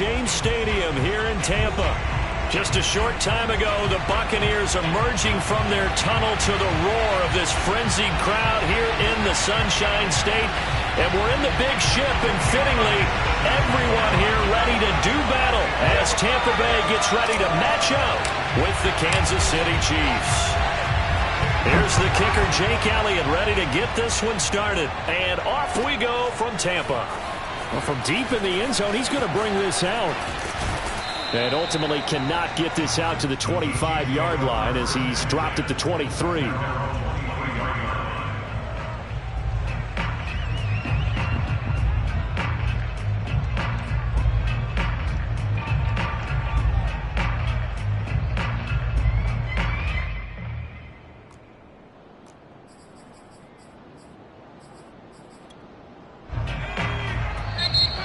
James Stadium here in Tampa. Just a short time ago, the Buccaneers emerging from their tunnel to the roar of this frenzied crowd here in the Sunshine State. And we're in the big ship, and fittingly, everyone here ready to do battle as Tampa Bay gets ready to match up with the Kansas City Chiefs. Here's the kicker, Jake Elliott, ready to get this one started. And off we go from Tampa. Well, from deep in the end zone, he's going to bring this out. And ultimately cannot get this out to the 25-yard line as he's dropped at the 23.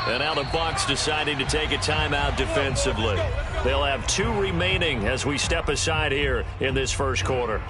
And now the Bucs deciding to take a timeout defensively. They'll have 2 remaining as we step aside here in this first quarter.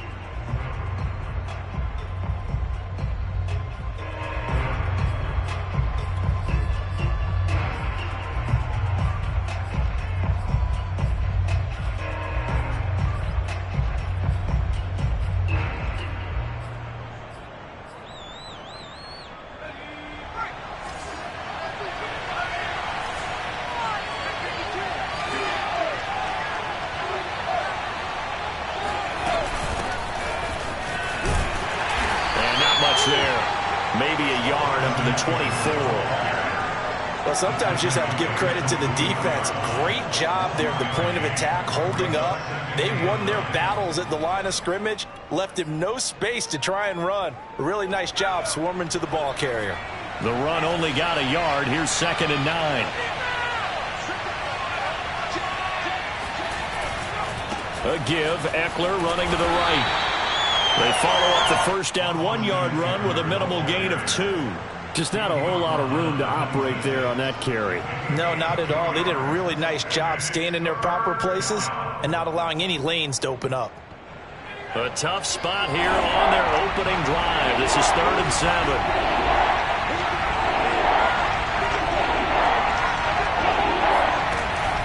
Maybe a yard up to the 24. Well, sometimes you just have to give credit to the defense. Great job there at the point of attack, holding up. They won their battles at the line of scrimmage, left him no space to try and run. A really nice job swarming to the ball carrier. The run only got a yard. Here's 2nd and 9. A give, Eckler running to the right. They follow up the first down 1-yard run with a minimal gain of 2. Just not a whole lot of room to operate there on that carry. No, not at all. They did a really nice job staying in their proper places and not allowing any lanes to open up. A tough spot here on their opening drive. This is 3rd and 7.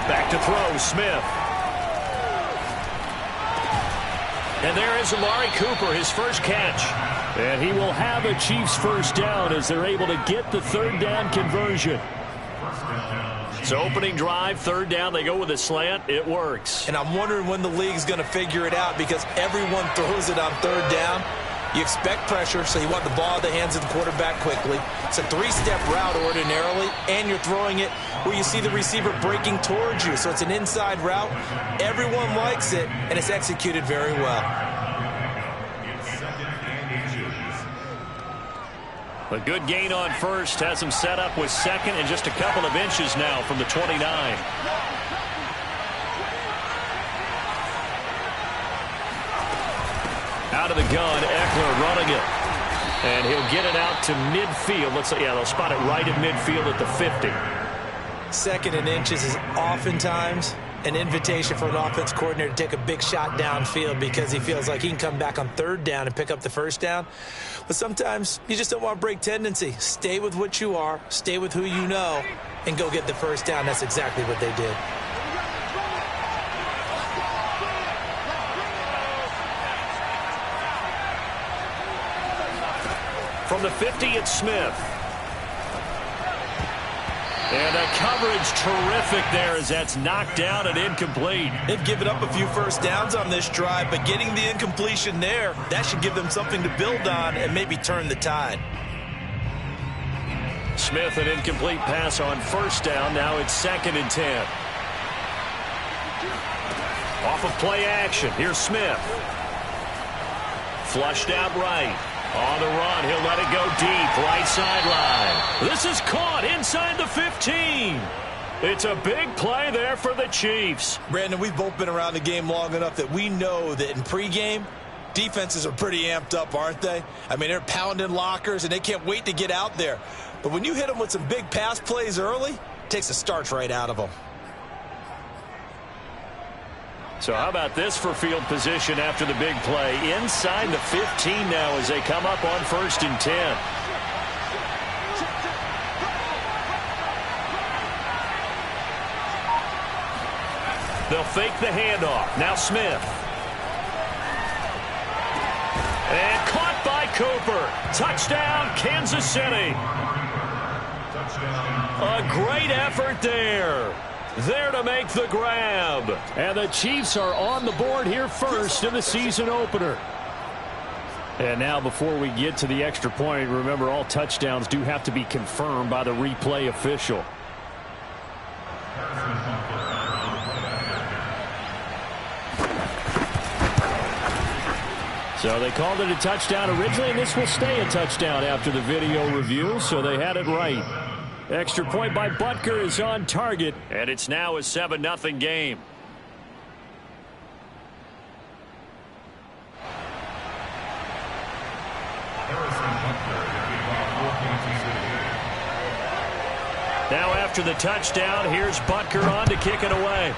Back to throw, Smith. And there is Amari Cooper, his first catch. And he will have a Chiefs first down as they're able to get the 3rd down conversion. So opening drive, 3rd down, they go with a slant. It works. And I'm wondering when the league's going to figure it out because everyone throws it on 3rd down. You expect pressure, so you want the ball in the hands of the quarterback quickly. It's a 3-step route ordinarily, and you're throwing it where you see the receiver breaking towards you. So it's an inside route. Everyone likes it, and it's executed very well. A good gain on first has him set up with 2nd and just a couple of inches now from the 29. Out of the gun, Eckler running it. And he'll get it out to midfield. They'll spot it right at midfield at the 50. 2nd and inches is oftentimes an invitation for an offense coordinator to take a big shot downfield because he feels like he can come back on 3rd down and pick up the first down. But sometimes you just don't want to break tendency. Stay with what you are, stay with who you know, and go get the first down. That's exactly what they did. From the 50, it's Smith. And the coverage terrific there as that's knocked down and incomplete. They've given up a few first downs on this drive, but getting the incompletion there, that should give them something to build on and maybe turn the tide. Smith, an incomplete pass on first down. Now it's 2nd and 10. Off of play action. Here's Smith. Flushed out right. On the run, he'll let it go deep, right sideline. This is caught inside the 15. It's a big play there for the Chiefs. Brandon, we've both been around the game long enough that we know that in pregame, defenses are pretty amped up, aren't they? I mean, they're pounding lockers, and they can't wait to get out there. But when you hit them with some big pass plays early, it takes the starch right out of them. So how about this for field position after the big play? Inside the 15 now as they come up on 1st and 10. They'll fake the handoff. Now Smith. And caught by Cooper. Touchdown, Kansas City. A great effort there. There to make the grab. And the Chiefs are on the board here first in the season opener. And now before we get to the extra point, remember all touchdowns do have to be confirmed by the replay official. So they called it a touchdown originally, and this will stay a touchdown after the video review, so they had it right. Extra point by Butker is on target. And it's now a 7-0 game. Now after the touchdown, here's Butker on to kick it away.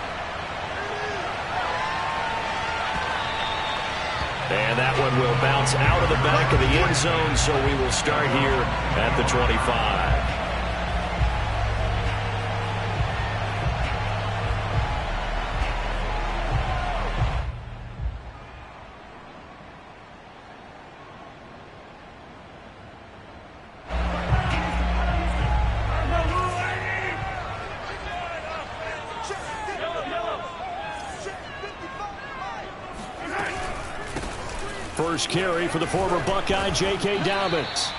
And that one will bounce out of the back of the end zone, so we will start here at the 25. First carry for the former Buckeye, J.K. Dobbins.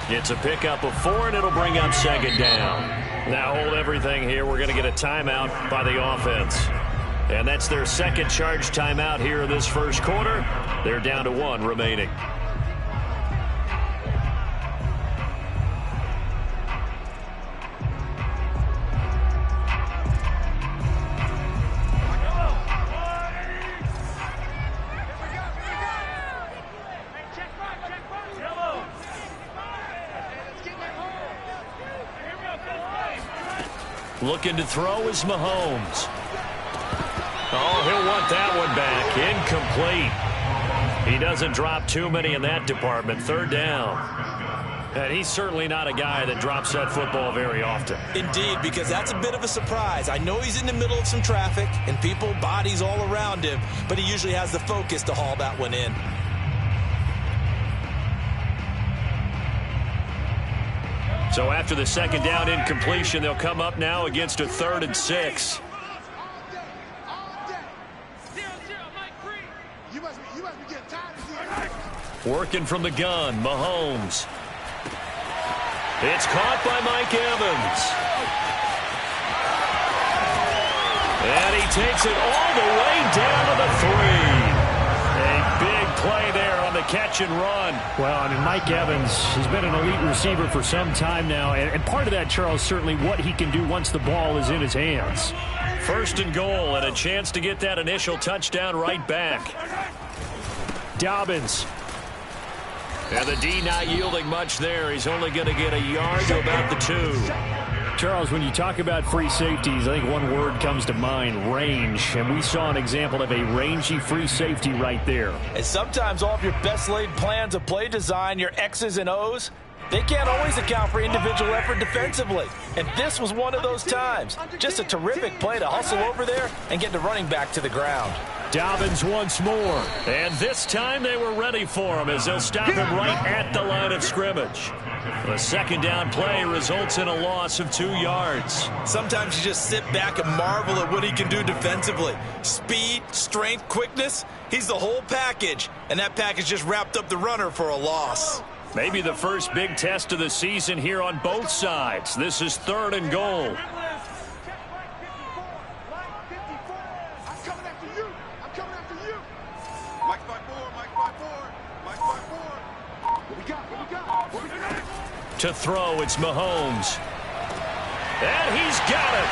It's a pickup of 4, and it'll bring up second down. Now hold everything here. We're going to get a timeout by the offense. And that's their second charge timeout here in this first quarter. They're down to 1 remaining. Looking to throw is Mahomes. Oh, he'll want that one back. Incomplete. He doesn't drop too many in that department. Third down. And he's certainly not a guy that drops that football very often. Indeed, because that's a bit of a surprise. I know he's in the middle of some traffic and people, bodies all around him, but he usually has the focus to haul that one in. So after the second down incompletion, they'll come up now against a 3rd and 6. Working from the gun, Mahomes. It's caught by Mike Evans. And he takes it all the way down to the 3. A big play there on the catch and run. Well, I mean, Mike Evans, he's been an elite receiver for some time now. And part of that, Charles, certainly what he can do once the ball is in his hands. First and goal, and a chance to get that initial touchdown right back. Dobbins. And the D not yielding much there. He's only going to get a yard to about the 2. Charles, when you talk about free safeties, I think one word comes to mind, range. And we saw an example of a rangy free safety right there. And sometimes all of your best laid plans of play design, your X's and O's, they can't always account for individual effort defensively. And this was one of those times. Just a terrific play to hustle over there and get the running back to the ground. Dobbins once more. And this time they were ready for him as they'll stop him right at the line of scrimmage. The second down play results in a loss of 2 yards. Sometimes you just sit back and marvel at what he can do defensively. Speed, strength, quickness, he's the whole package. And that package just wrapped up the runner for a loss. Maybe the first big test of the season here on both sides. This is 3rd and goal. To throw, it's Mahomes. And he's got it.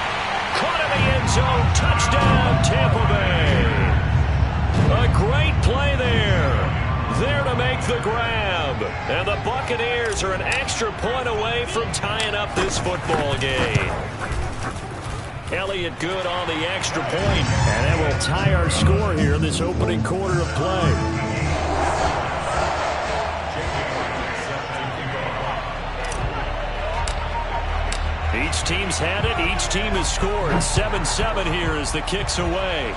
Caught in the end zone. Touchdown, Tampa Bay. A great play there. There to make the grab. And the Buccaneers are an extra point away from tying up this football game. Elliott good on the extra point. And that will tie our score here in this opening quarter of play. Each teams had it. Each team has scored. 7-7 here as the kick's away.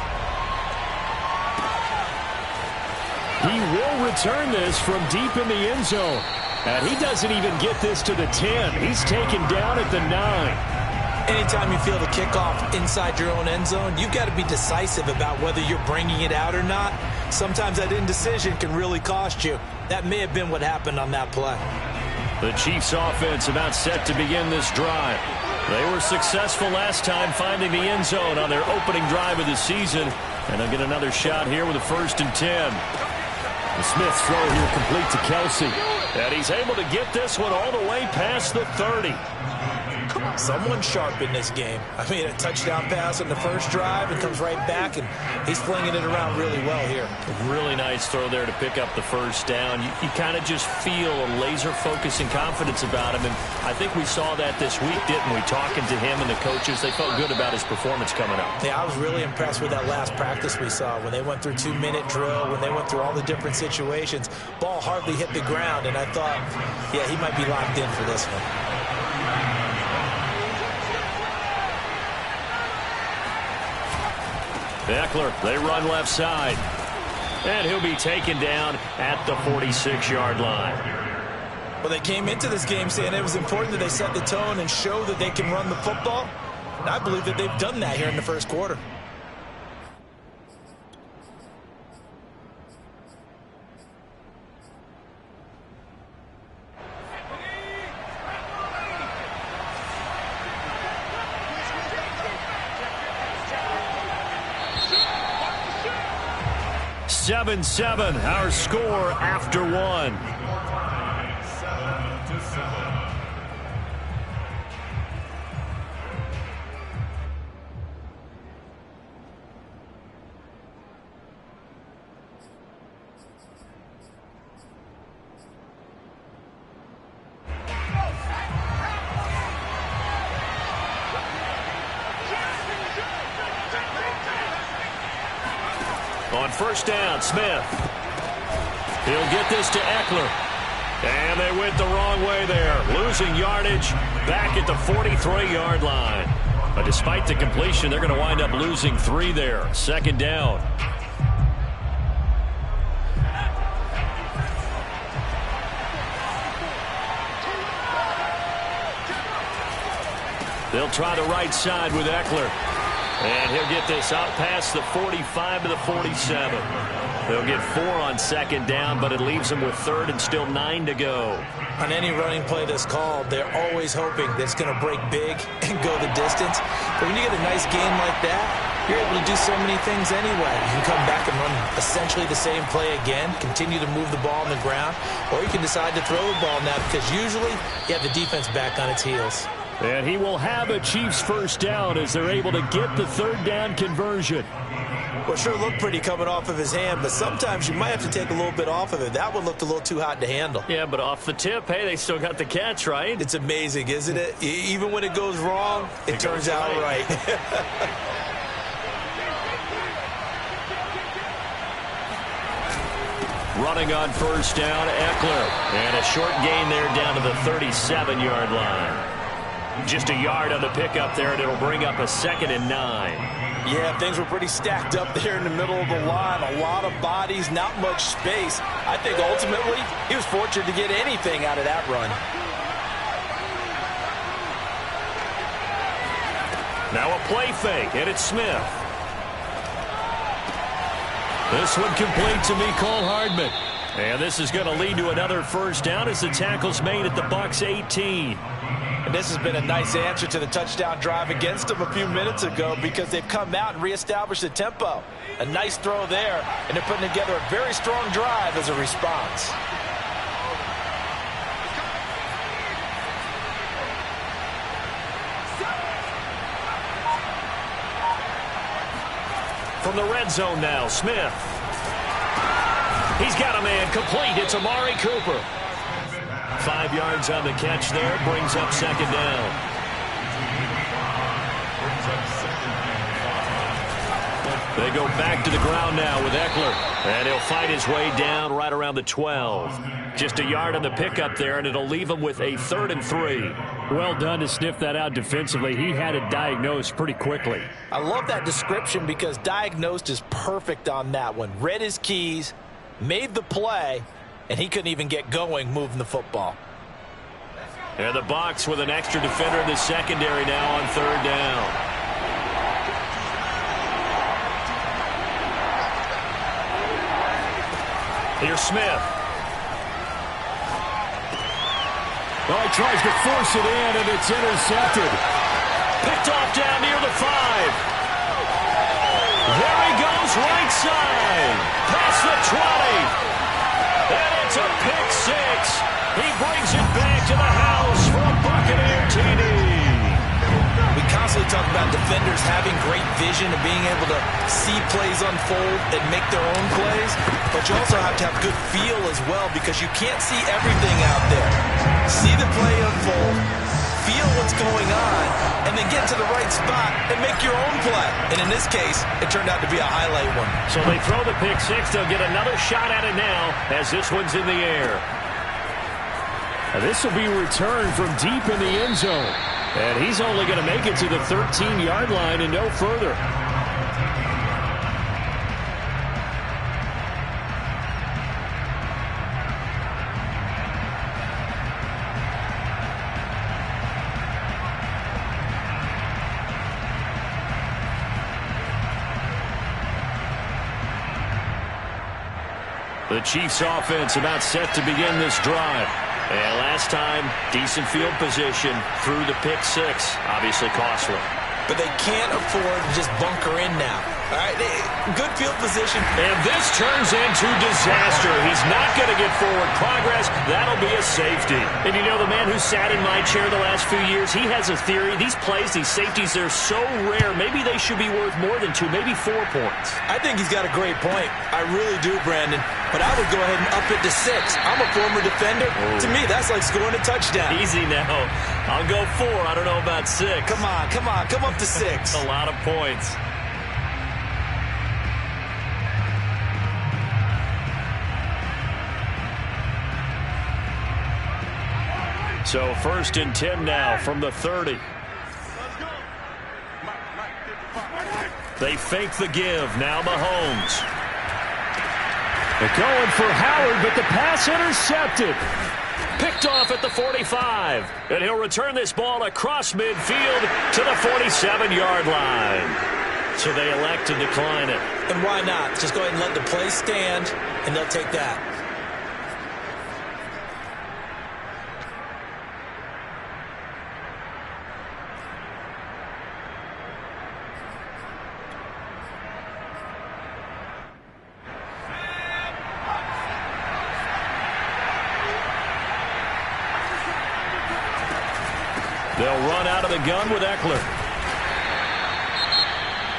He will return this from deep in the end zone. And he doesn't even get this to the 10. He's taken down at the 9. Anytime you feel the kickoff inside your own end zone, you've got to be decisive about whether you're bringing it out or not. Sometimes that indecision can really cost you. That may have been what happened on that play. The Chiefs offense about set to begin this drive. They were successful last time finding the end zone on their opening drive of the season. And they'll get another shot here with a 1st and 10. The Smith's throw here complete to Kelsey. And he's able to get this one all the way past the 30. Someone sharp in this game. I mean, a touchdown pass in the first drive and comes right back, and he's flinging it around really well here. Really nice throw there to pick up the 1st down. You kind of just feel a laser focus and confidence about him, and I think we saw that this week, didn't we? Talking to him and the coaches, they felt good about his performance coming up. Yeah, I was really impressed with that last practice we saw when they went through 2-minute drill, when they went through all the different situations. Ball hardly hit the ground, and I thought, yeah, he might be locked in for this one. Eckler, they run left side. And he'll be taken down at the 46-yard line. Well, they came into this game saying it was important that they set the tone and show that they can run the football. And I believe that they've done that here in the first quarter. Seven, our score after 1. On 1st down, Smith. He'll get this to Eckler. And they went the wrong way there. Losing yardage back at the 43-yard line. But despite the completion, they're going to wind up losing 3 there. 2nd down. They'll try the right side with Eckler. And he'll get this out past the 45 to the 47. They'll get 4 on 2nd down, but it leaves them with 3rd and still 9 to go. On any running play that's called, they're always hoping that it's going to break big and go the distance. But when you get a nice game like that, you're able to do so many things anyway. You can come back and run essentially the same play again, continue to move the ball on the ground, or you can decide to throw the ball now because usually you have the defense back on its heels. And he will have a Chiefs 1st down as they're able to get the 3rd down conversion. Well, sure looked pretty coming off of his hand, but sometimes you might have to take a little bit off of it. That one looked a little too hot to handle. Yeah, but off the tip, hey, they still got the catch, right? It's amazing, isn't it? Even when it goes wrong, it turns out right. Running on 1st down, Eckler. And a short gain there down to the 37-yard line. Just a yard on the pickup there, and it'll bring up a 2nd and 9. Yeah, things were pretty stacked up there in the middle of the line. A lot of bodies, not much space. I think ultimately he was fortunate to get anything out of that run. Now a play fake, and it's Smith. This one complete to Mecole Hardman. And this is going to lead to another 1st down as the tackle's made at the Bucs 18. And this has been a nice answer to the touchdown drive against them a few minutes ago because they've come out and reestablished the tempo. A nice throw there, and they're putting together a very strong drive as a response. From the red zone now, Smith. He's got a man complete. It's Amari Cooper. 5 yards on the catch there, brings up 2nd down. They go back to the ground now with Eckler. And he'll fight his way down right around the 12. Just a yard on the pickup there, and it'll leave him with a 3rd and 3. Well done to sniff that out defensively. He had it diagnosed pretty quickly. I love that description because diagnosed is perfect on that one. Read his keys, made the play, and he couldn't even get going moving the football. And the Bucs with an extra defender in the secondary now on third down. Here's Smith. Well, he tries to force it in, and it's intercepted. Picked off down near the 5. There he goes, right side. Past the 20. And it's a pick 6. He brings it back to the house for a Buccaneer TD. We constantly talk about defenders having great vision and being able to see plays unfold and make their own plays, but you also have to have good feel as well because you can't see everything out there. See the play unfold, feel what's going on, and then get to the right spot and make your own play. And in this case, it turned out to be a highlight one. So they throw the pick 6. They'll get another shot at it now as this one's in the air. This will be returned from deep in the end zone. And he's only going to make it to the 13-yard line and no further. The Chiefs offense about set to begin this drive. And last time, decent field position through the pick 6. Obviously costly. But they can't afford to just bunker in now. All right, good field position. And this turns into disaster. He's not going to get forward progress. That'll be a safety. And you know, the man who sat in my chair the last few years, he has a theory. These plays, these safeties, they're so rare. Maybe they should be worth more than 2, maybe 4 points. I think he's got a great point. I really do, Brandon. But I would go ahead and up it to 6. I'm a former defender. To me, that's like scoring a touchdown. Easy now. I'll go 4. I don't know about 6. Come on. Come up to 6. A lot of points. So 1st and 10 now from the 30. They fake the give. Now Mahomes. They're going for Howard, but the pass intercepted. Picked off at the 45. And he'll return this ball across midfield to the 47-yard line. So they elect to decline it. And why not? Just go ahead and let the play stand, and they'll take that. They'll run out of the gun with Eckler.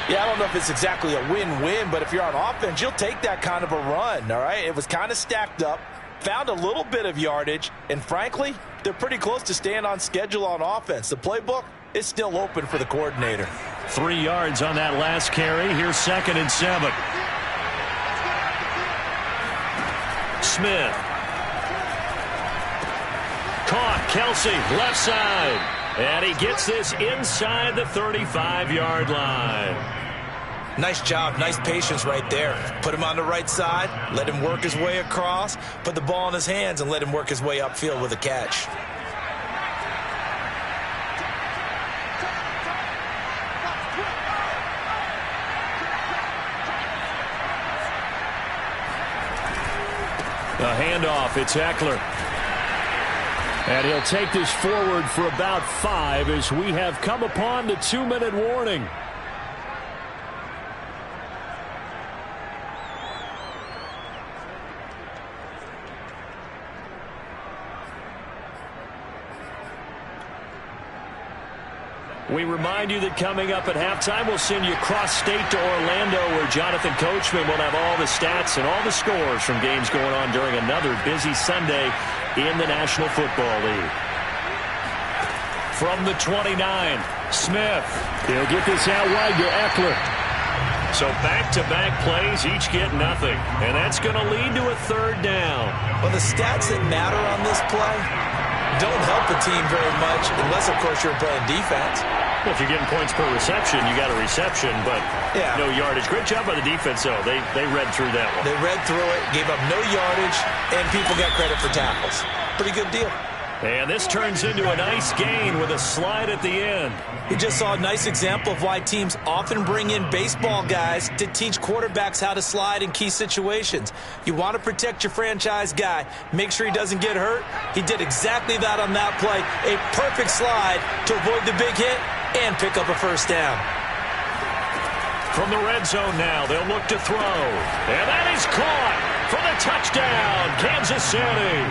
Yeah, I don't know if it's exactly a win-win, but if you're on offense, you'll take that kind of a run, all right? It was kind of stacked up, found a little bit of yardage, and frankly, they're pretty close to staying on schedule on offense. The playbook is still open for the coordinator. 3 yards on that last carry. Here's 2nd and 7. Smith. Caught. Kelsey, left side. And he gets this inside the 35-yard line. Nice job, nice patience right there. Put him on the right side, let him work his way across, put the ball in his hands, and let him work his way upfield with a catch. A handoff, it's Eckler. And he'll take this forward for about 5 as we have come upon the 2-minute warning. We remind you that coming up at halftime, we'll send you cross-state to Orlando, where Jonathan Coachman will have all the stats and all the scores from games going on during another busy Sunday in the National Football League. From the 29, Smith. He'll get this out wide to Eckler. So back-to-back plays, each get nothing. And that's going to lead to a 3rd down. Well, the stats that matter on this play, don't help a team very much unless, of course, you're playing defense. Well, if you're getting points per reception, you got a reception, but no yardage. Great job by the defense, though. They read through that one. They read through it, gave up no yardage, and people got credit for tackles. Pretty good deal. And this turns into a nice gain with a slide at the end. We just saw a nice example of why teams often bring in baseball guys to teach quarterbacks how to slide in key situations. You want to protect your franchise guy. Make sure he doesn't get hurt. He did exactly that on that play. A perfect slide to avoid the big hit and pick up a first down. From the red zone now, they'll look to throw. And that is caught for the touchdown, Kansas City.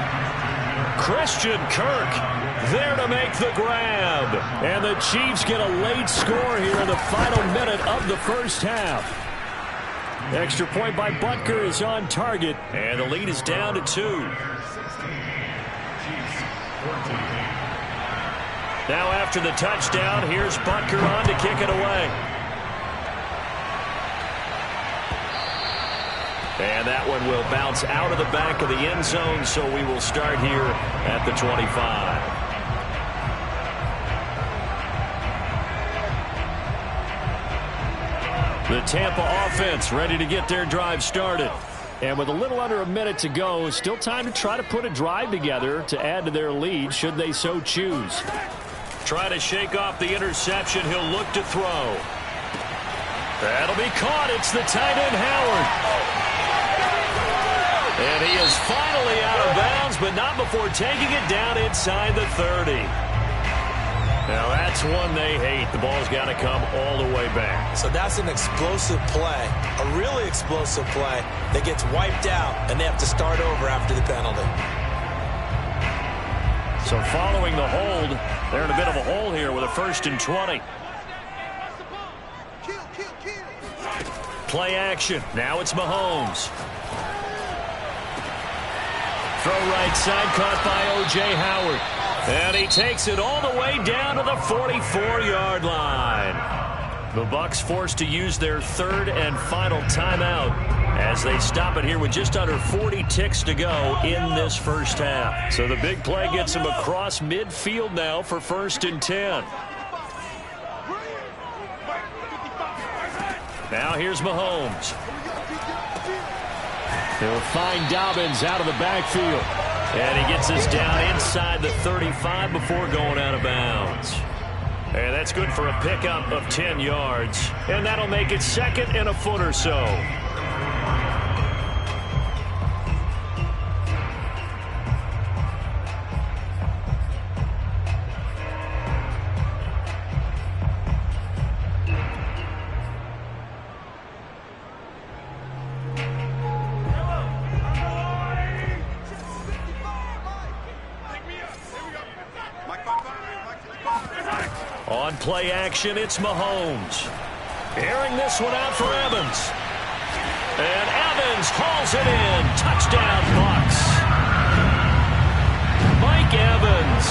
Christian Kirk there to make the grab. And the Chiefs get a late score here in the final minute of the first half. Extra point by Butker is on target, and the lead is down to 2. Now after the touchdown, here's Butker on to kick it away. And that one will bounce out of the back of the end zone, so we will start here at the 25. The Tampa offense ready to get their drive started. And with a little under a minute to go, still time to try to put a drive together to add to their lead should they so choose. Try to shake off the interception. He'll look to throw. That'll be caught. It's the tight end, Howard. And he is finally out of bounds, but not before taking it down inside the 30. Now that's one they hate. The ball's got to come all the way back. So that's an explosive play, a really explosive play that gets wiped out, and they have to start over after the penalty. So following the hold, they're in a bit of a hole here with a 1st and 20. Play action. Now it's Mahomes. Throw right side, caught by O.J. Howard. And he takes it all the way down to the 44-yard line. The Bucs forced to use their 3rd and final timeout as they stop it here with just under 40 ticks to go in this first half. So the big play gets him across midfield now for 1st and 10. Now here's Mahomes. They'll find Dobbins out of the backfield. And he gets us down inside the 35 before going out of bounds. And that's good for a pickup of 10 yards. And that'll make it 2nd and a foot or so. On play action, it's Mahomes. Airing this one out for Evans. And Evans hauls it in. Touchdown, Bucs. Mike Evans,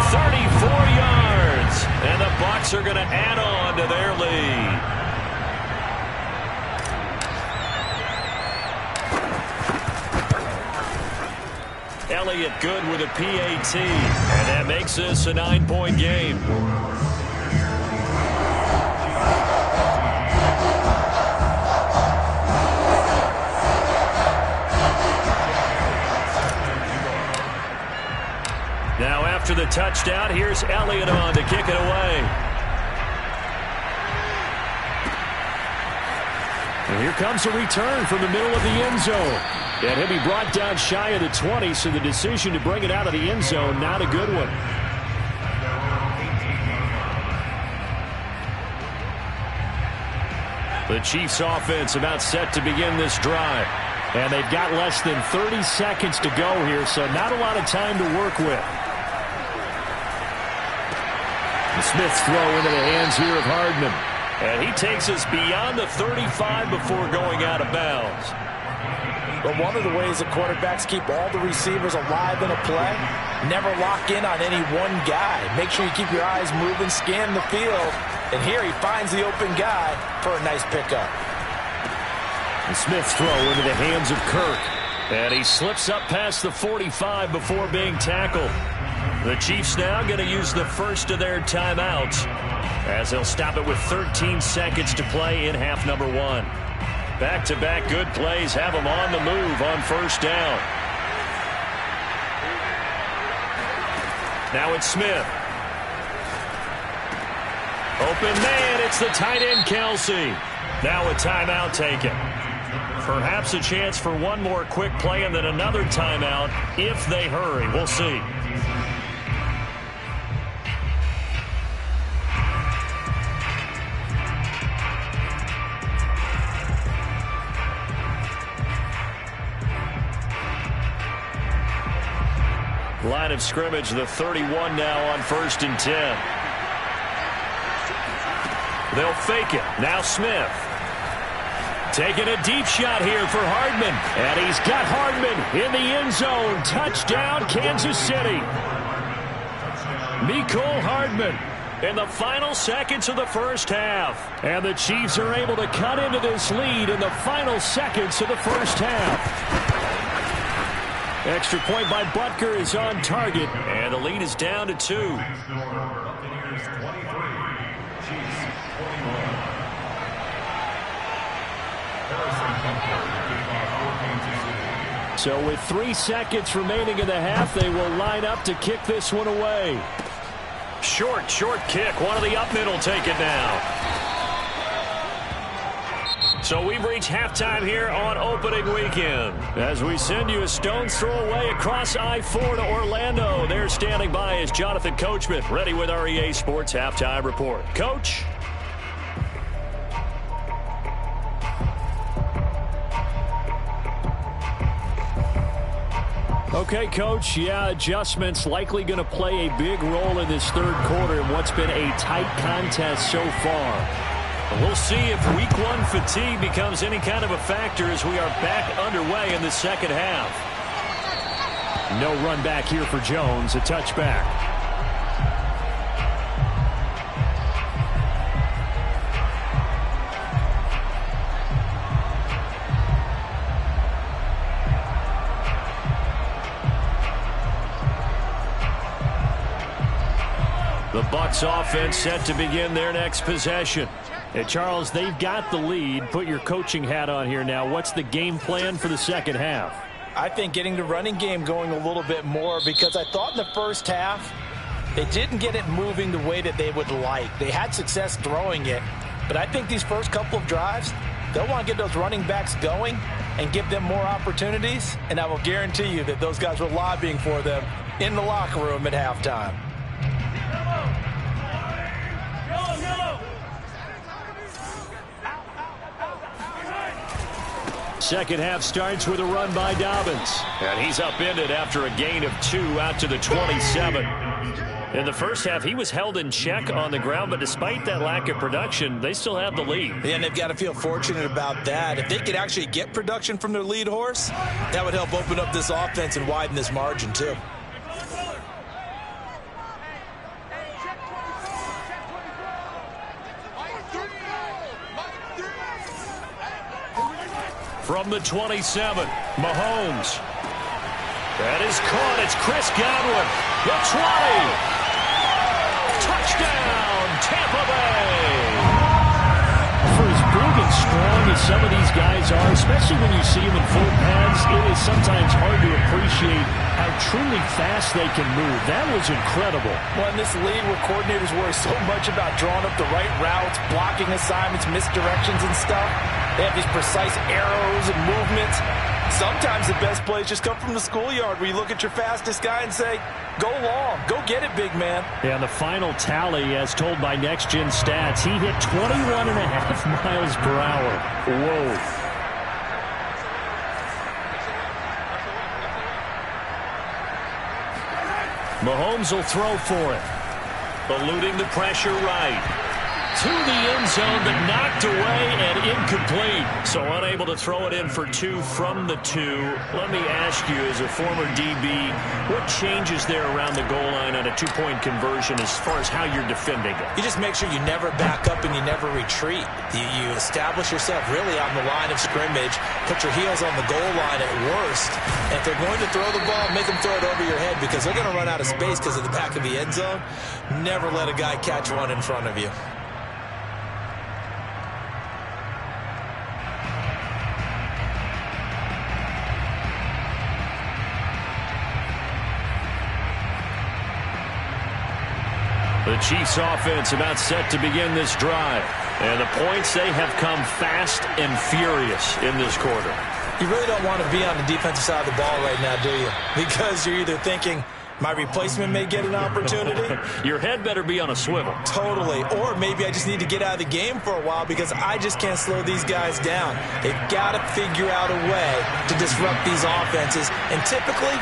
34 yards. And the Bucs are going to add on to their lead. Elliott good with a PAT. And that makes this a 9-point game. Now after the touchdown, here's Elliott on to kick it away. And here comes a return from the middle of the end zone. And he'll be brought down shy of the 20, so the decision to bring it out of the end zone, not a good one. The Chiefs offense about set to begin this drive. And they've got less than 30 seconds to go here, so not a lot of time to work with. The Smith's throw into the hands here of Hardman. And he takes us beyond the 35 before going out of bounds. But one of the ways that quarterbacks keep all the receivers alive in a play, never lock in on any one guy. Make sure you keep your eyes moving, scan the field. And here he finds the open guy for a nice pickup. The Smith's throw into the hands of Kirk. And he slips up past the 45 before being tackled. The Chiefs now going to use the first of their timeouts as they'll stop it with 13 seconds to play in half number 1. Back-to-back good plays have them on the move on first down. Now it's Smith. Open man, it's the tight end Kelsey. Now a timeout taken. Perhaps a chance for one more quick play and then another timeout if they hurry. We'll see. Line of scrimmage, the 31 now on 1st and 10. They'll fake it. Now Smith. Taking a deep shot here for Hardman. And he's got Hardman in the end zone. Touchdown, Kansas City. Mecole Hardman in the final seconds of the first half. And the Chiefs are able to cut into this lead in the final seconds of the first half. Extra point by Butker is on target, and the lead is down to 2. So with 3 seconds remaining in the half, they will line up to kick this one away. Short kick. One of the up middle take it now. So we've reached halftime here on opening weekend. As we send you a stone's throw away across I-4 to Orlando. There standing by is Jonathan Coachman, ready with our EA Sports Halftime Report. Coach? Okay, Coach. Yeah, adjustments likely going to play a big role in this third quarter in what's been a tight contest so far. We'll see if week 1 fatigue becomes any kind of a factor as we are back underway in the second half. No run back here for Jones. A touchback. The Bucs offense set to begin their next possession. Hey, Charles, they've got the lead. Put your coaching hat on here now. What's the game plan for the second half? I think getting the running game going a little bit more, because I thought in the first half they didn't get it moving the way that they would like. They had success throwing it, but I think these first couple of drives, they'll want to get those running backs going and give them more opportunities, and I will guarantee you that those guys were lobbying for them in the locker room at halftime. Second half starts with a run by Dobbins. And he's upended after a gain of 2 out to the 27. In the first half, he was held in check on the ground, but despite that lack of production, they still have the lead. Yeah, and they've got to feel fortunate about that. If they could actually get production from their lead horse, that would help open up this offense and widen this margin, too. From the 27, Mahomes. That is caught. It's Chris Godwin. The 20. Touchdown, Tampa Bay. For as big and strong as some of these guys are, especially when you see them in full pads, it is sometimes hard to appreciate how truly fast they can move. That was incredible. Well, in this league where coordinators worry so much about drawing up the right routes, blocking assignments, misdirections and stuff, they have these precise arrows and movements. Sometimes the best plays just come from the schoolyard where you look at your fastest guy and say, go long, go get it, big man. Yeah, the final tally, as told by Next Gen Stats, he hit 21.5 miles per hour. Whoa. Mahomes will throw for it. Eluding the pressure right. to the end zone, but knocked away and incomplete. So unable to throw it in for 2 from the 2. Let me ask you, as a former DB, what changes there around the goal line on a 2-point conversion as far as how you're defending it? You just make sure you never back up and you never retreat. You establish yourself really on the line of scrimmage, put your heels on the goal line at worst. And if they're going to throw the ball, make them throw it over your head because they're going to run out of space because of the back of the end zone. Never let a guy catch one in front of you. The Chiefs offense about set to begin this drive. And the points, they have come fast and furious in this quarter. You really don't want to be on the defensive side of the ball right now, do you? Because you're either thinking, my replacement may get an opportunity. Your head better be on a swivel. Totally. Or maybe I just need to get out of the game for a while because I just can't slow these guys down. They've got to figure out a way to disrupt these offenses. And typically,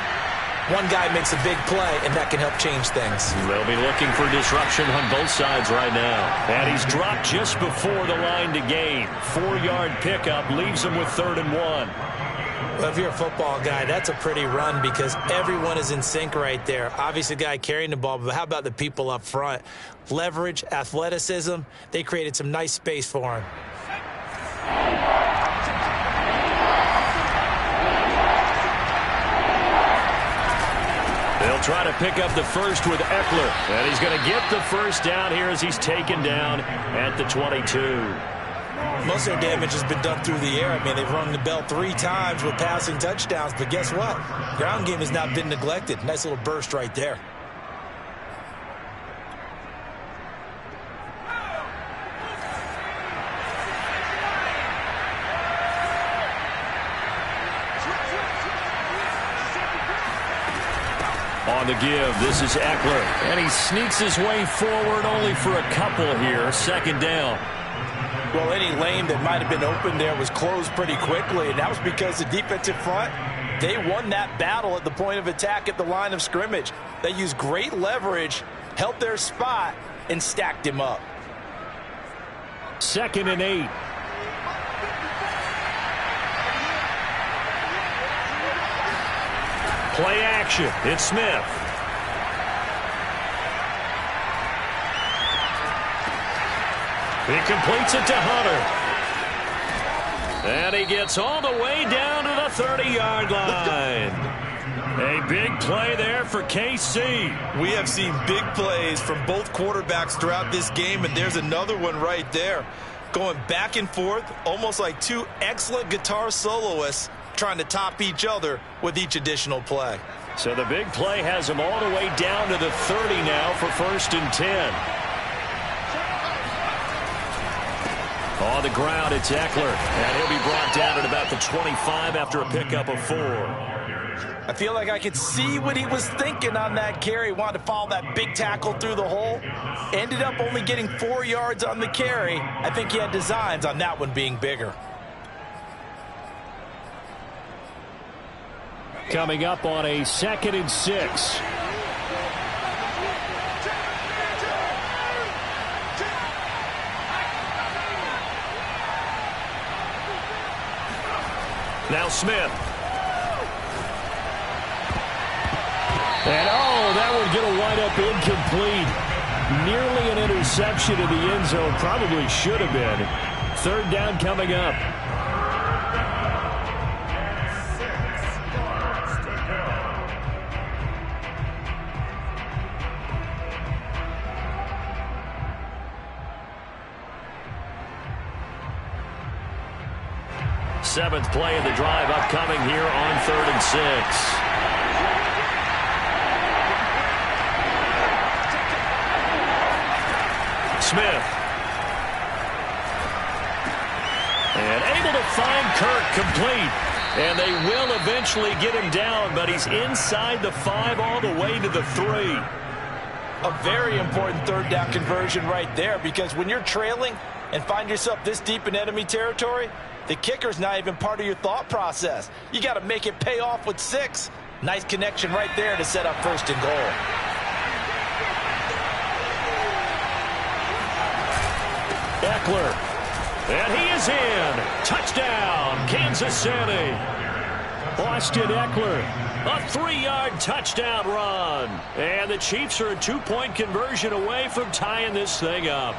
one guy makes a big play, and that can help change things. They'll be looking for disruption on both sides right now. And he's dropped just before the line to gain. 4-yard pickup leaves him with 3rd and 1. Well, if you're a football guy, that's a pretty run because everyone is in sync right there. Obviously, the guy carrying the ball, but how about the people up front? Leverage, athleticism, they created some nice space for him. They'll try to pick up the first with Eckler. And he's going to get the first down here as he's taken down at the 22. Most of their damage has been done through the air. I mean, they've rung the bell 3 times with passing touchdowns. But guess what? Ground game has not been neglected. Nice little burst right there. On the give, this is Eckler. And he sneaks his way forward only for a couple here. 2nd down. Well, any lane that might have been open there was closed pretty quickly, and that was because the defensive front, they won that battle at the point of attack at the line of scrimmage. They used great leverage, held their spot, and stacked him up. 2nd and 8. Play action. It's Smith. He completes it to Hunter. And he gets all the way down to the 30-yard line. A big play there for KC. We have seen big plays from both quarterbacks throughout this game, and there's another one right there. Going back and forth, almost like 2 excellent guitar soloists trying to top each other with each additional play. So the big play has him all the way down to the 30 now for 1st and 10. On the ground, it's Eckler, and he'll be brought down at about the 25 after a pickup of 4. I feel like I could see what he was thinking on that carry. Wanted to follow that big tackle through the hole. Ended up only getting 4 yards on the carry. I think he had designs on that one being bigger. Coming up on a 2nd and 6. Now Smith. And that one going to wind up incomplete. Nearly an interception in the end zone. Probably should have been. 3rd down coming up. Seventh play of the drive upcoming here on 3rd and 6. Smith. And able to find Kirk complete. And they will eventually get him down, but he's inside the 5 all the way to the 3. A very important 3rd down conversion right there, because when you're trailing and find yourself this deep in enemy territory, the kicker's not even part of your thought process. You got to make it pay off with 6. Nice connection right there to set up 1st and goal. Eckler. And he is in. Touchdown, Kansas City. Austin Eckler, a 3-yard touchdown run. And the Chiefs are a 2-point conversion away from tying this thing up.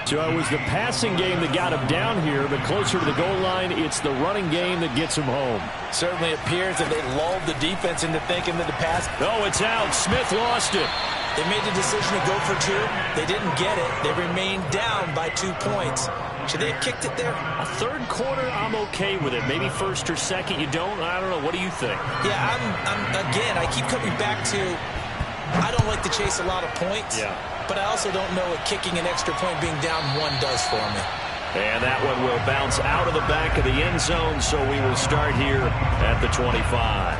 So it was the passing game that got him down here, but closer to the goal line, it's the running game that gets him home. Certainly appears that they lulled the defense into thinking that the pass. Oh, it's out. Smith lost it. They made the decision to go for 2. They didn't get it. They remained down by 2 points. Should they have kicked it there? A third quarter, I'm okay with it. Maybe first or second, you don't. I don't know. What do you think? Yeah, again, I keep coming back to I don't like to chase a lot of points. Yeah. But I also don't know what kicking an extra point being down 1 does for me. And that one will bounce out of the back of the end zone, so we will start here at the 25.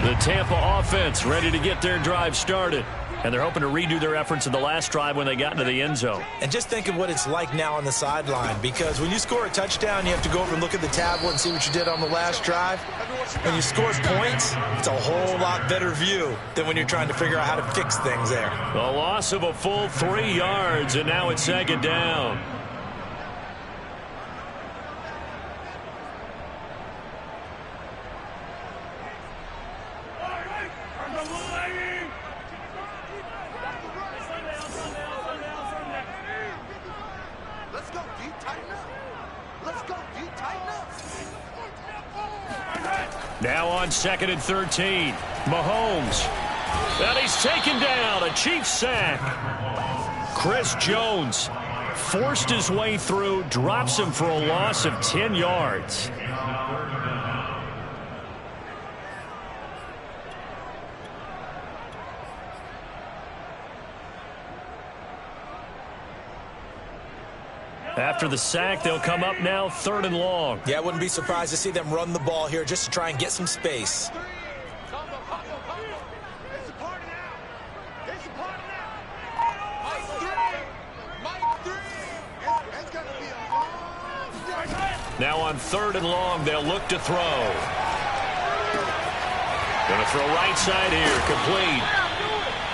The Tampa offense ready to get their drive started. And they're hoping to redo their efforts in the last drive when they got into the end zone. And just think of what it's like now on the sideline, because when you score a touchdown, you have to go over and look at the tablet and see what you did on the last drive. When you score points, it's a whole lot better view than when you're trying to figure out how to fix things there. The loss of a full 3 yards, and now it's 2nd down. Now on 2nd and 13. Mahomes. And he's taken down. A Chiefs sack. Chris Jones forced his way through, drops him for a loss of 10 yards. After the sack, they'll come up now 3rd and long. Yeah, I wouldn't be surprised to see them run the ball here just to try and get some space. Now on 3rd and long, they'll look to throw. Going to throw right side here, complete.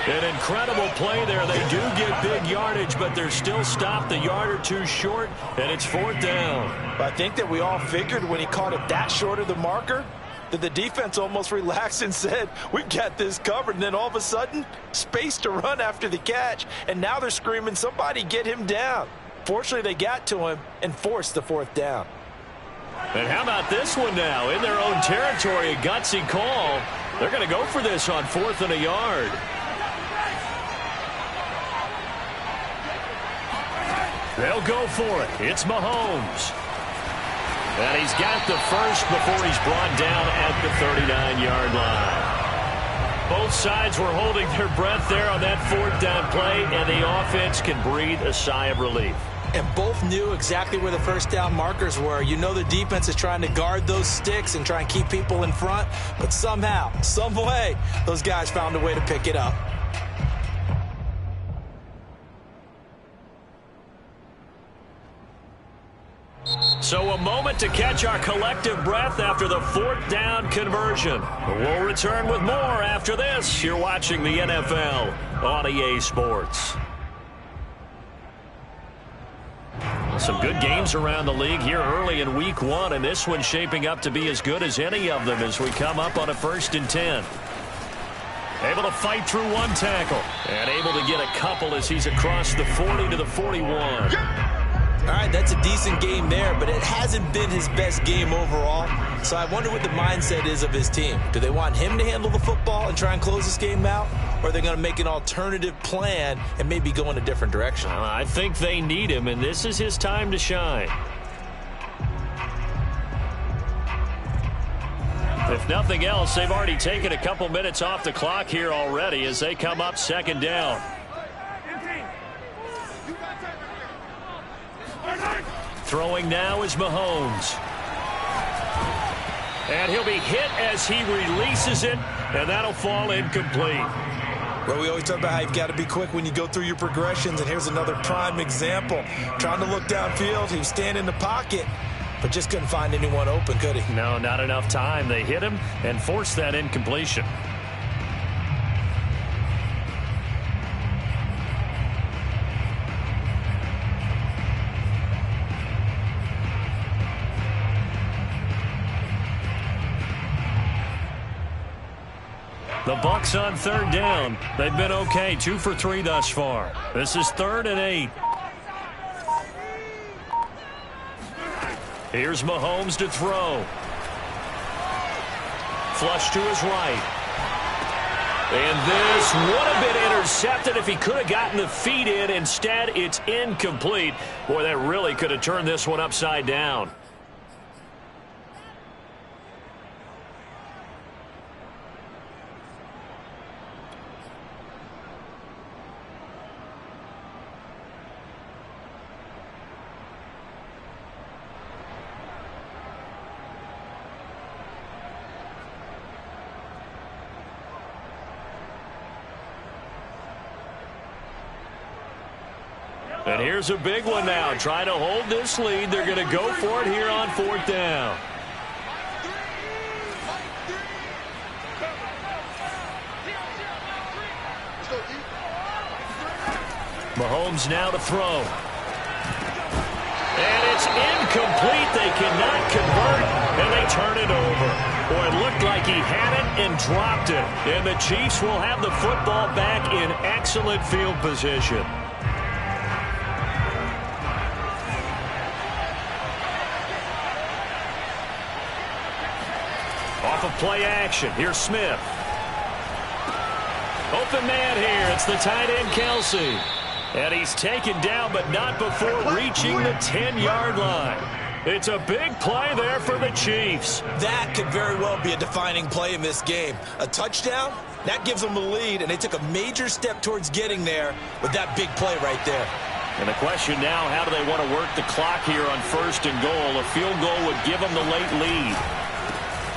An incredible play there. They do get big yardage, but they're still stopped a yard or 2 short, and it's 4th down. I think that we all figured when he caught it that short of the marker that the defense almost relaxed and said, we've got this covered. And then all of a sudden, space to run after the catch. And now they're screaming, somebody get him down. Fortunately, they got to him and forced the 4th down. And how about this one now? In their own territory, a gutsy call. They're going to go for this on 4th and a yard. They'll go for it. It's Mahomes. And he's got the first before he's brought down at the 39-yard line. Both sides were holding their breath there on that 4th down play, and the offense can breathe a sigh of relief. And both knew exactly where the 1st down markers were. You know the defense is trying to guard those sticks and try and keep people in front, but somehow, some way, those guys found a way to pick it up. So a moment to catch our collective breath after the 4th down conversion. We'll return with more after this. You're watching the NFL on EA Sports. Some good games around the league here early in week 1, and this one's shaping up to be as good as any of them as we come up on a 1st and 10. Able to fight through 1 tackle and able to get a couple as he's across the 40 to the 41. All right, that's a decent game there, but it hasn't been his best game overall. So I wonder what the mindset is of his team. Do they want him to handle the football and try and close this game out? Or are they going to make an alternative plan and maybe go in a different direction? I think they need him, and this is his time to shine. If nothing else, they've already taken a couple minutes off the clock here already as they come up 2nd down. Throwing now is Mahomes. And he'll be hit as he releases it, and that'll fall incomplete. Well, we always talk about how you've got to be quick when you go through your progressions, and here's another prime example. Trying to look downfield, he was standing in the pocket, but just couldn't find anyone open, could he? No, not enough time. They hit him and forced that incompletion. The Bucs on third down. They've been okay, 2 for 3 thus far. This is 3rd and 8. Here's Mahomes to throw. Flush to his right. And this would have been intercepted if he could have gotten the feet in. Instead, it's incomplete. Boy, that really could have turned this one upside down. And here's a big one now. Trying to hold this lead. They're going to go for it here on 4th down. Mahomes now to throw. And it's incomplete. They cannot convert, and they turn it over. Boy, it looked like he had it and dropped it. And the Chiefs will have the football back in excellent field position. Off of play action. Here's Smith. Open man here. It's the tight end, Kelsey. And he's taken down, but not before reaching the 10-yard line. It's a big play there for the Chiefs. That could very well be a defining play in this game. A touchdown, that gives them a lead, and they took a major step towards getting there with that big play right there. And the question now, how do they want to work the clock here on 1st and goal? A field goal would give them the late lead.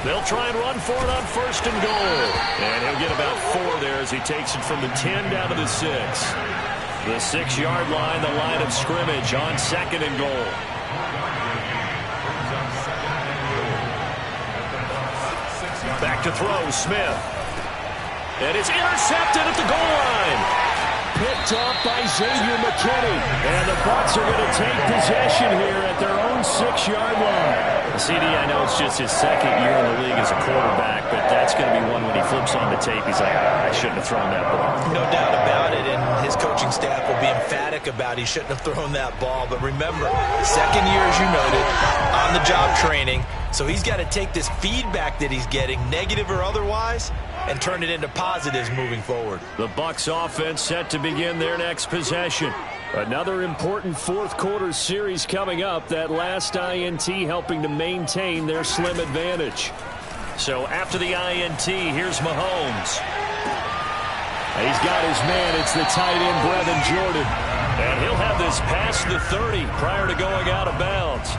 They'll try and run for it on 1st and goal. And he'll get about 4 there as he takes it from the 10 down to the 6. The 6-yard line, the line of scrimmage on 2nd and goal. Back to throw, Smith. And it's intercepted at the goal line. Picked off by Xavier McKinney. And the Bucs are going to take possession here at their own 6-yard line. CD, I know it's just his 2nd year in the league as a quarterback, but that's going to be one when he flips on the tape. He's like, I shouldn't have thrown that ball. No doubt about it, and his coaching staff will be emphatic about he shouldn't have thrown that ball. But remember, 2nd year, as you noted, on-the-job training. So he's got to take this feedback that he's getting, negative or otherwise, and turn it into positives moving forward. The Bucs offense set to begin their next possession. Another important 4th quarter series coming up. That last INT helping to maintain their slim advantage. So after the INT, here's Mahomes. He's got his man. It's the tight end, Brevin Jordan. And he'll have this past the 30 prior to going out of bounds.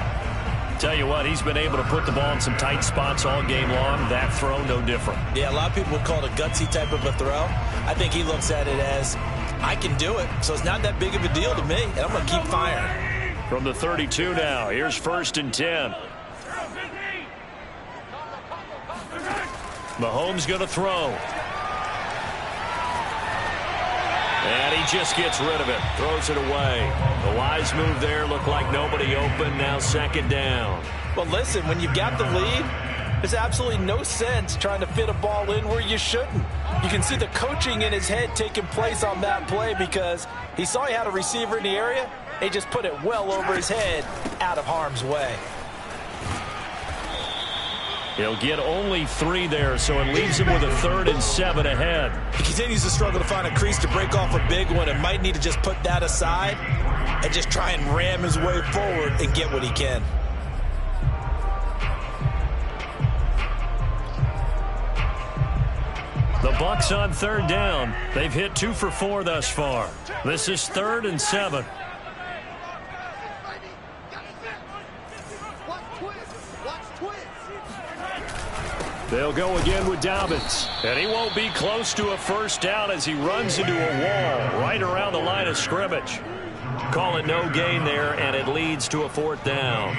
Tell you what, he's been able to put the ball in some tight spots all game long. That throw, no different. Yeah, a lot of people would call it a gutsy type of a throw. I think he looks at it as, I can do it, so it's not that big of a deal to me, and I'm going to keep firing. From the 32 now, here's 1st and 10. Mahomes going to throw. And he just gets rid of it, throws it away. The wise move there, looked like nobody open, now 2nd down. Well, listen, when you've got the lead, there's absolutely no sense trying to fit a ball in where you shouldn't. You can see the coaching in his head taking place on that play because he saw he had a receiver in the area. He just put it well over his head, out of harm's way. He'll get only 3 there, so it leaves him with a 3rd and 7 ahead. He continues to struggle to find a crease to break off a big one and might need to just put that aside and just try and ram his way forward and get what he can. The Bucs on 3rd down. They've hit 2 for 4 thus far. This is 3rd and 7. They'll go again with Dobbins. And he won't be close to a 1st down as he runs into a wall right around the line of scrimmage. Call it no gain there, and it leads to a 4th down.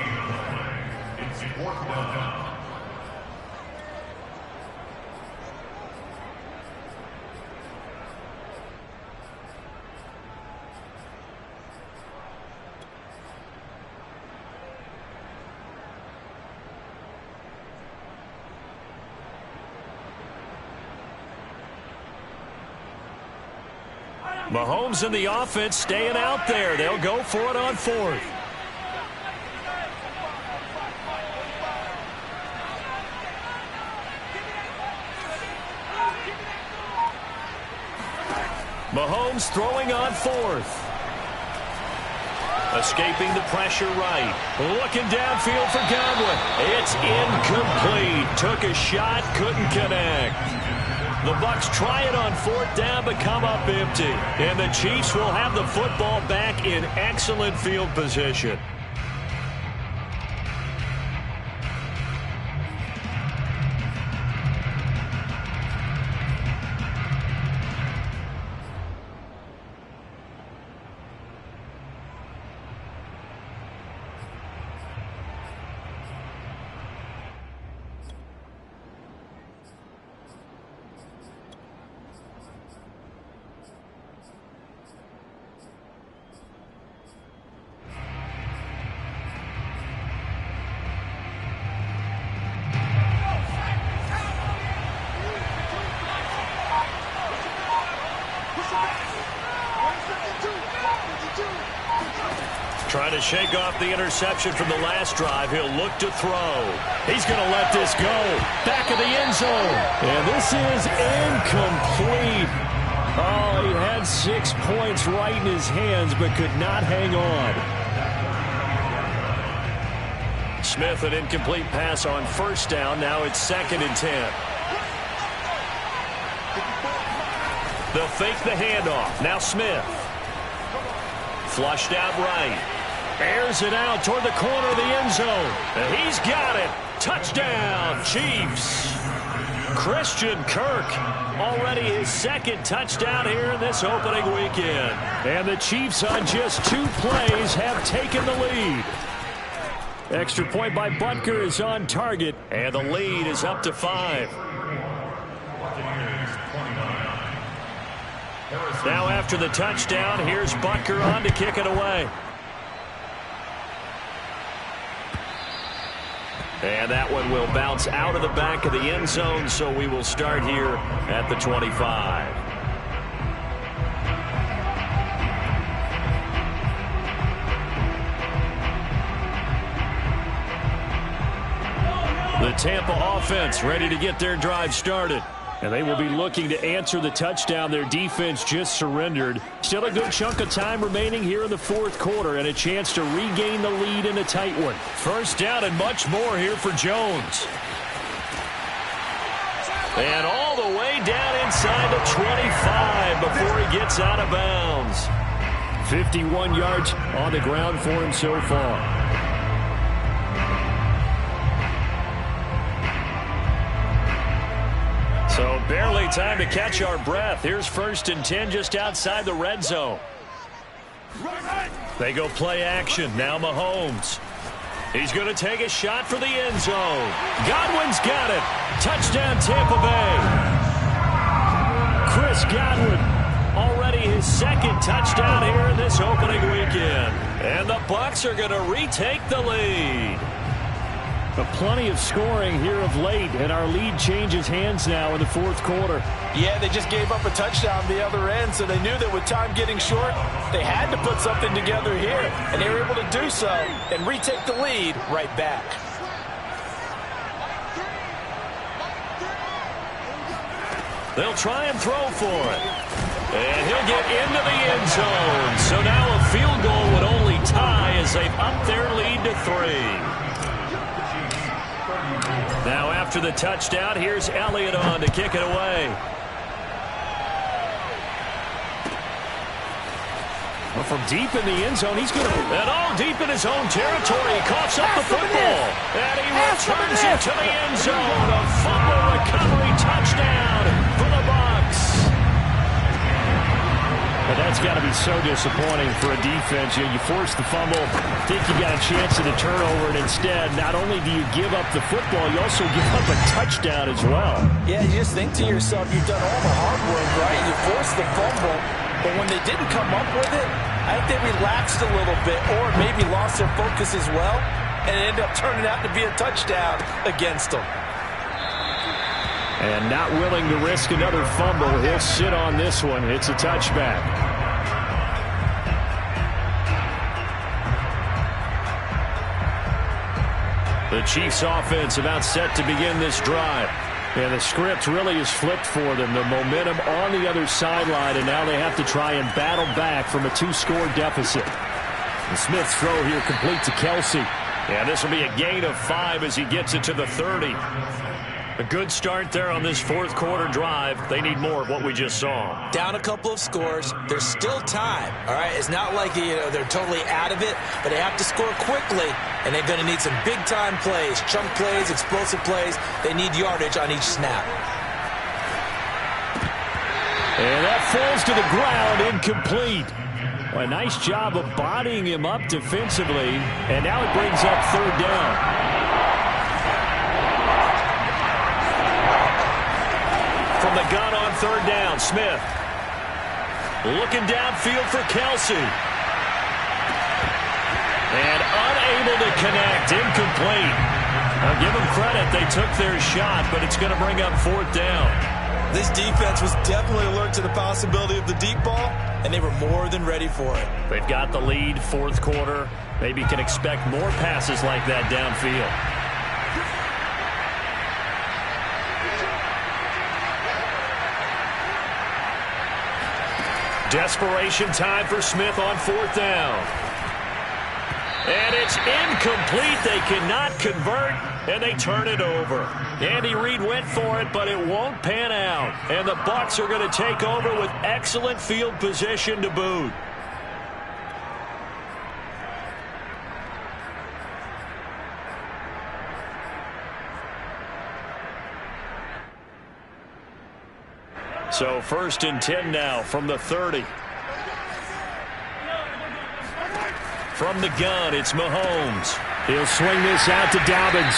Mahomes and the offense staying out there. They'll go for it on 4th. Mahomes throwing on 4th. Escaping the pressure right. Looking downfield for Godwin. It's incomplete. Took a shot, couldn't connect. The Bucs try it on 4th down, but come up empty. And the Chiefs will have the football back in excellent field position. Trying to shake off the interception from the last drive. He'll look to throw. He's going to let this go. Back of the end zone. And this is incomplete. Oh, he had 6 points right in his hands, but could not hang on. Smith, an incomplete pass on 1st down. Now it's 2nd and 10. They'll fake the handoff. Now Smith. Flushed out right. Airs it out toward the corner of the end zone. And he's got it. Touchdown, Chiefs. Christian Kirk, already his 2nd touchdown here in this opening weekend. And the Chiefs on just 2 plays have taken the lead. Extra point by Butker is on target. And the lead is up to 5. Now after the touchdown, here's Butker on to kick it away. And that one will bounce out of the back of the end zone, so we will start here at the 25. The Tampa offense ready to get their drive started. And they will be looking to answer the touchdown their defense just surrendered. Still a good chunk of time remaining here in the 4th quarter and a chance to regain the lead in a tight one. 1st down and much more here for Jones. And all the way down inside the 25 before he gets out of bounds. 51 yards on the ground for him so far. So barely time to catch our breath. Here's 1st and 10 just outside the red zone. They go play action. Now Mahomes. He's going to take a shot for the end zone. Godwin's got it. Touchdown Tampa Bay. Chris Godwin, already his 2nd touchdown here in this opening weekend. And the Bucs are going to retake the lead. But plenty of scoring here of late, and our lead changes hands now in the 4th quarter. Yeah, they just gave up a touchdown the other end, so they knew that with time getting short, they had to put something together here, and they were able to do so and retake the lead right back. They'll try and throw for it. And he'll get into the end zone. So now a field goal would only tie as they've upped their lead to 3. Now after the touchdown, here's Elliott on to kick it away. Well, from deep in the end zone, he's going to... And all deep in his own territory, he coughs up the football. And he returns it to the end zone. A fumble recovery touchdown for the Bucs. But that's got to be so disappointing for a defense. You force the fumble, think you got a chance at a turnover, and instead, not only do you give up the football, you also give up a touchdown as well. Yeah, you just think to yourself, you've done all the hard work, right? You forced the fumble, but when they didn't come up with it, I think they relaxed a little bit or maybe lost their focus as well, and it ended up turning out to be a touchdown against them. And not willing to risk another fumble, he'll sit on this one. It's a touchback. The Chiefs offense about set to begin this drive. And the script really is flipped for them. The momentum on the other sideline, and now they have to try and battle back from a 2-score deficit. The Smith's throw here complete to Kelsey. And this will be a gain of 5 as he gets it to the 30. A good start there on this fourth quarter drive. They need more of what we just saw. Down a couple of scores. There's still time. All right, it's not like they're totally out of it, but they have to score quickly, and they're going to need some big-time plays, chunk plays, explosive plays. They need yardage on each snap. And that falls to the ground, incomplete. A nice job of bodying him up defensively, and now it brings up third down. From the gun on third down, Smith. Looking downfield for Kelsey. And unable to connect, incomplete. I'll give them credit, they took their shot, but it's going to bring up fourth down. This defense was definitely alert to the possibility of the deep ball, and they were more than ready for it. They've got the lead, fourth quarter. Maybe can expect more passes like that downfield. Desperation time for Smith on fourth down. And it's incomplete. They cannot convert, and they turn it over. Andy Reid went for it, but it won't pan out. And the Bucs are going to take over with excellent field position to boot. So 1st and 10 now from the 30. From the gun, it's Mahomes. He'll swing this out to Dobbins.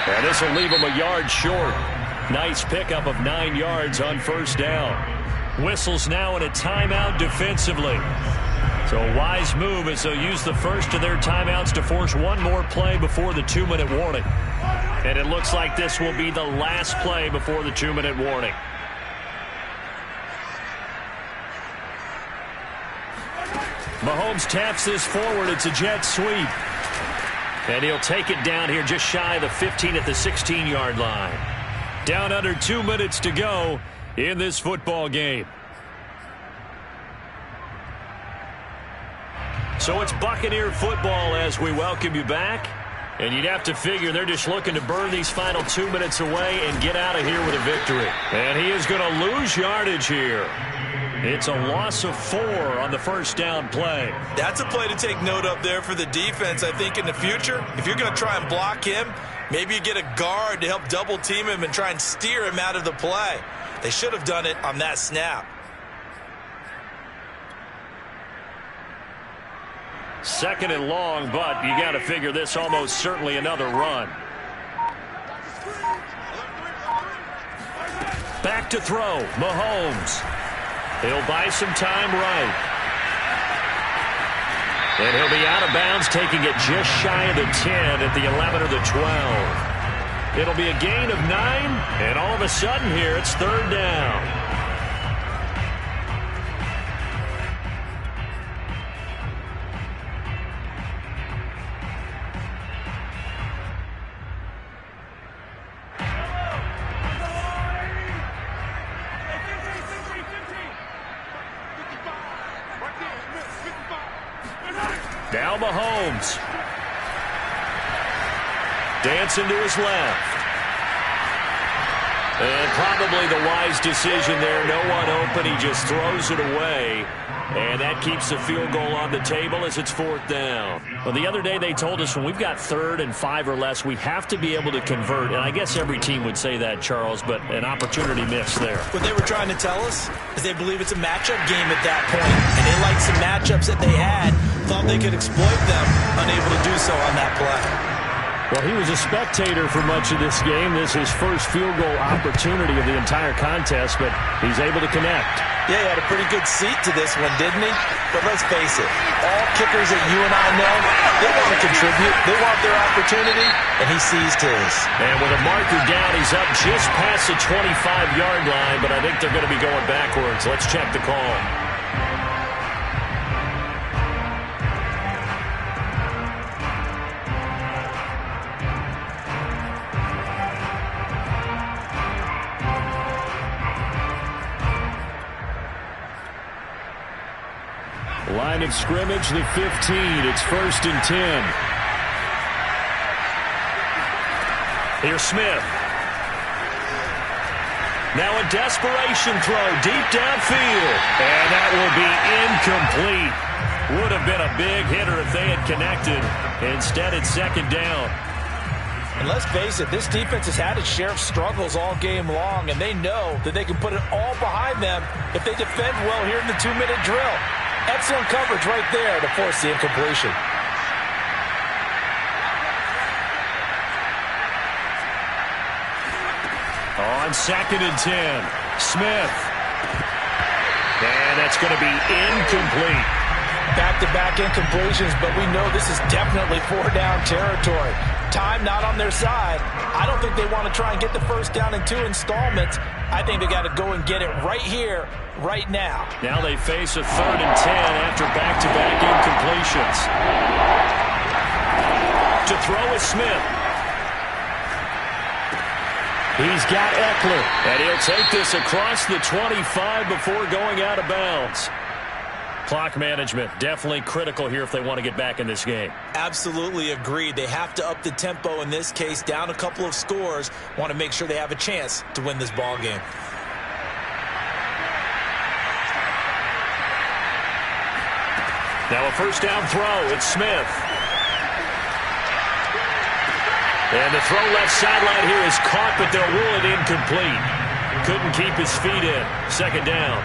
And this will leave him a yard short. Nice pickup of 9 yards on first down. Whistles now in a timeout defensively. So a wise move as they'll use the first of their timeouts to force one more play before the 2-minute warning. And it looks like this will be the last play before the 2-minute warning. Mahomes taps this forward. It's a jet sweep. And he'll take it down here just shy of the 15 at the 16-yard line. Down under 2 minutes to go in this football game. So it's Buccaneer football as we welcome you back. And you'd have to figure they're just looking to burn these final 2 minutes away and get out of here with a victory. And he is going to lose yardage here. It's a loss of 4 on the first down play. That's a play to take note of there for the defense. I think in the future, if you're going to try and block him, maybe you get a guard to help double team him and try and steer him out of the play. They should have done it on that snap. Second and long, but you got to figure this almost certainly another run. Back to throw, Mahomes. He'll buy some time right. And he'll be out of bounds, taking it just shy of the 10 at the 11 or the 12. It'll be a gain of 9, and all of a sudden here it's third down. Now Mahomes. Dancing to his left. And probably the wise decision there. No one open. He just throws it away. And that keeps the field goal on the table as it's fourth down. Well, the other day they told us when we've got 3rd and 5 or less, we have to be able to convert. And I guess every team would say that, Charles, but an opportunity missed there. What they were trying to tell us is they believe it's a matchup game at that point. And they liked some matchups that they had, thought they could exploit them, unable to do so on that play. Well, he was a spectator for much of this game. This is his first field goal opportunity of the entire contest, but he's able to connect. Yeah, he had a pretty good seat to this one, didn't he? But let's face it, all kickers that you and I know, they want to contribute. They want their opportunity, and he seized his. And with a marker down, he's up just past the 25-yard line, but I think they're going to be going backwards. Let's check the call. Line of scrimmage, the 15. It's 1st and 10. Here's Smith. Now a desperation throw deep downfield. And that will be incomplete. Would have been a big hitter if they had connected. Instead, it's 2nd down. And let's face it, this defense has had its share of struggles all game long, and they know that they can put it all behind them if they defend well here in the 2-minute drill. Excellent coverage right there to force the incompletion. On 2nd and 10, Smith. And that's going to be incomplete. Back-to-back incompletions, but we know this is definitely 4-down territory. Time not on their side. I don't think they want to try and get the 1st down in 2 installments. I think they got to go and get it right here, right now. Now they face a 3rd and 10 after back-to-back incompletions. To throw is Smith. He's got Eckler. And he'll take this across the 25 before going out of bounds. Clock management definitely critical here if they want to get back in this game. Absolutely agreed. They have to up the tempo in this case, down a couple of scores. Want to make sure they have a chance to win this ball game. Now a 1st down throw. It's Smith. And the throw left sideline here is caught, but they'll rule it incomplete. Couldn't keep his feet in. 2nd down.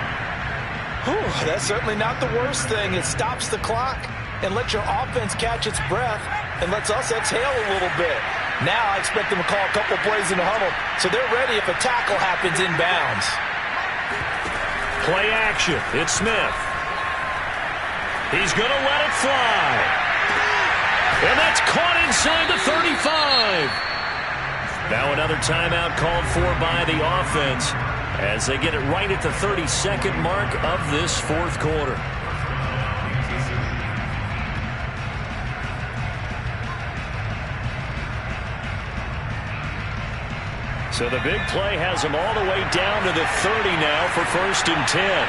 Whew, that's certainly not the worst thing. It stops the clock and lets your offense catch its breath and lets us exhale a little bit. Now I expect them to call a couple plays in the huddle so they're ready if a tackle happens inbounds. Play action. It's Smith. He's going to let it fly. And that's caught inside the 35. Now another timeout called for by the offense as they get it right at the 32nd mark of this 4th quarter. So the big play has them all the way down to the 30 now for 1st and 10.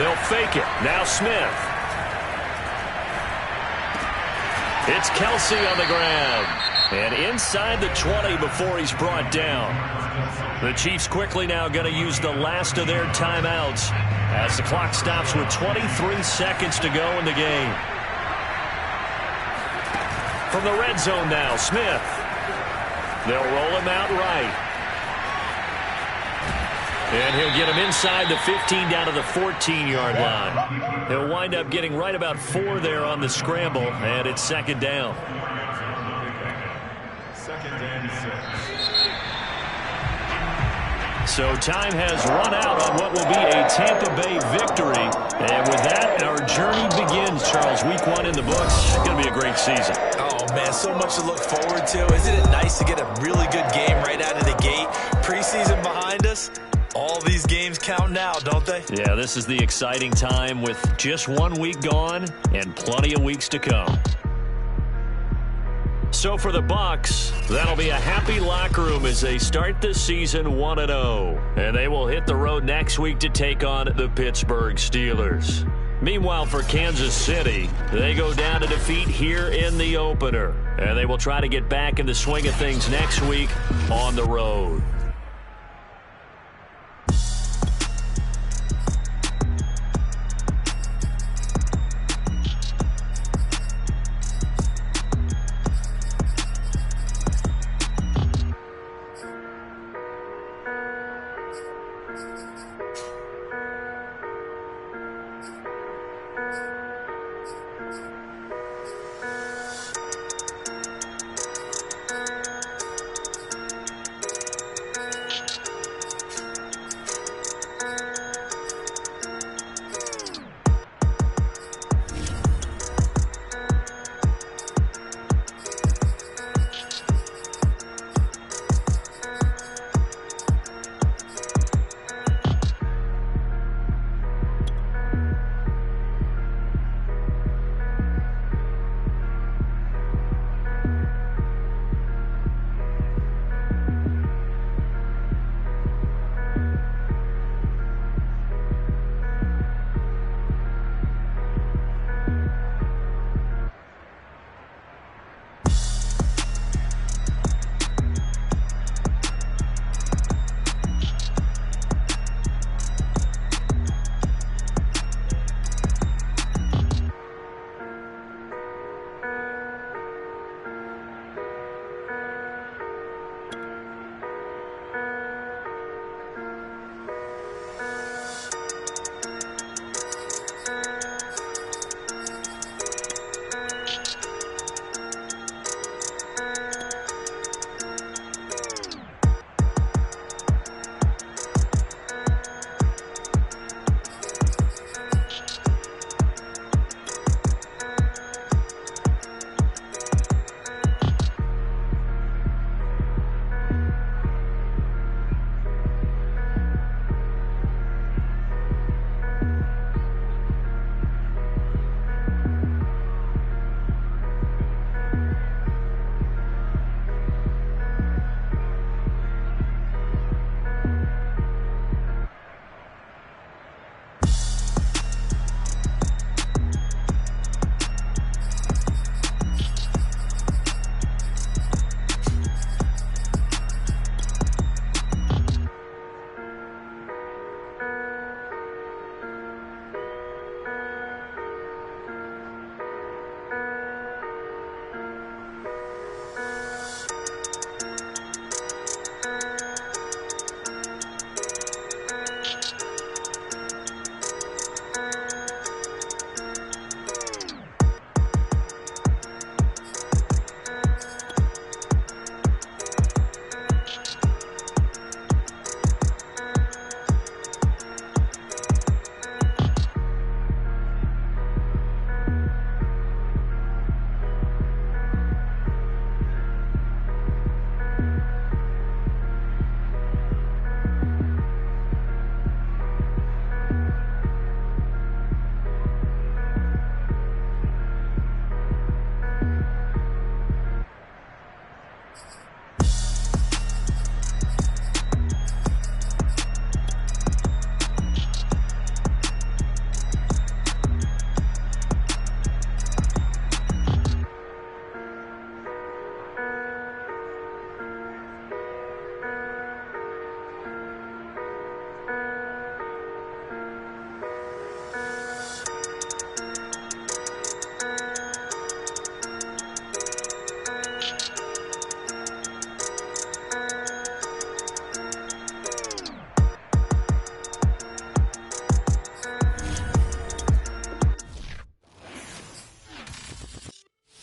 They'll fake it. Now Smith. It's Kelsey on the ground. And inside the 20 before he's brought down. The Chiefs quickly now going to use the last of their timeouts as the clock stops with 23 seconds to go in the game. From the red zone now, Smith. They'll roll him out right. And he'll get him inside the 15 down to the 14-yard line. He'll wind up getting right about 4 there on the scramble, and it's 2nd down. So time has run out on what will be a Tampa Bay victory. And with that, our journey begins, Charles. Week 1 in the books. It's going to be a great season. Oh, man, so much to look forward to. Isn't it nice to get a really good game right out of the gate? Preseason behind us. All these games count now, don't they? Yeah, this is the exciting time with just 1 week gone and plenty of weeks to come. So for the Bucs, that'll be a happy locker room as they start the season 1-0. And they will hit the road next week to take on the Pittsburgh Steelers. Meanwhile, for Kansas City, they go down to defeat here in the opener. And they will try to get back in the swing of things next week on the road.